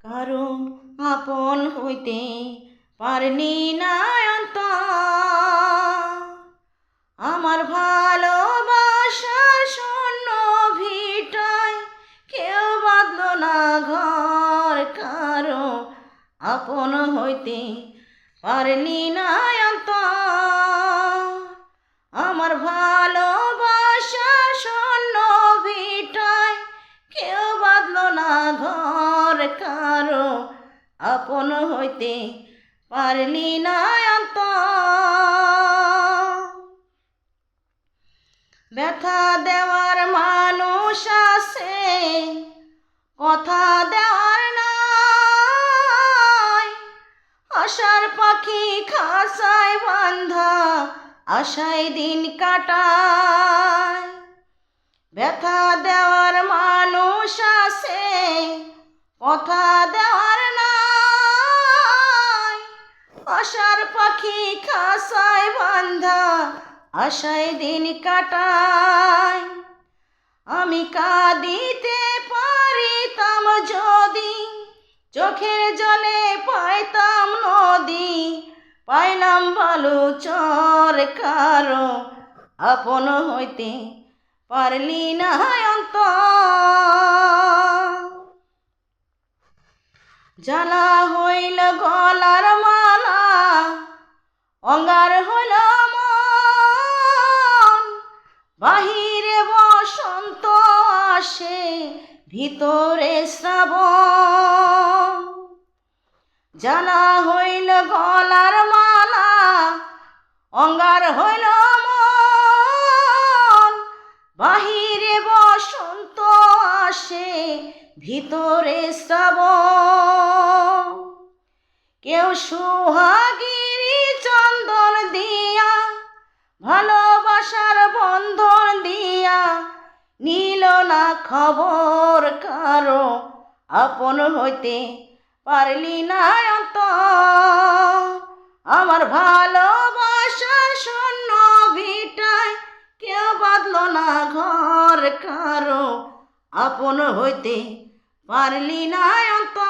কারো আপন হইতে পারলি না অন্তর, আমার ভালোবাসার শূন্য ভিটায় কেউ বাঁধলো না ঘর। কারো আপন হইতে পারলি না অন্তর, আমার ভালোবাসার শূন্য ভিটায় কেউ বাঁধলো না ঘর। কারো আপন হইতে পারলি না অন্তর, ব্যথা দেওয়ার মানুষ আছে, কথা দেওয়ার নাই। আশার পাখি খাঁচায় বান্ধা আশায় দিন কাটায়। ব্যথা দেওয়ার মানুষ আছে, কথা দেওয়ার নাই। আশার পাখি খাঁচায় বান্ধা আশায় দিন কাটায়। আমি কাঁদিতে পারিতাম যদি, চোখের জলে পাইতাম নদী। পাইলাম বালু চর। কারো আপন হইতে পারলি না অন্তর, জ্বালা হইল গলার মালা, অঙ্গার হইল মন। বাহিরে বসন্ত আসে, ভিতরে শ্রাবণ। জ্বালা হইল গলার মালা, অঙ্গার হইল মন। বাহিরে বসন্ত আসে, ভিতরে শ্রাবণ। কেউ সোহাগিরি চন্দন দিয়া, ভালোবাসার বন্ধন দিয়া নিল না খবর। কারো আপন হইতে পারলি না অন্তর, আমার ভালোবাসার শূন্য ভিটায় কেউ বাঁধলো না ঘর। কারো আপন হইতে পারলি না অন্তর।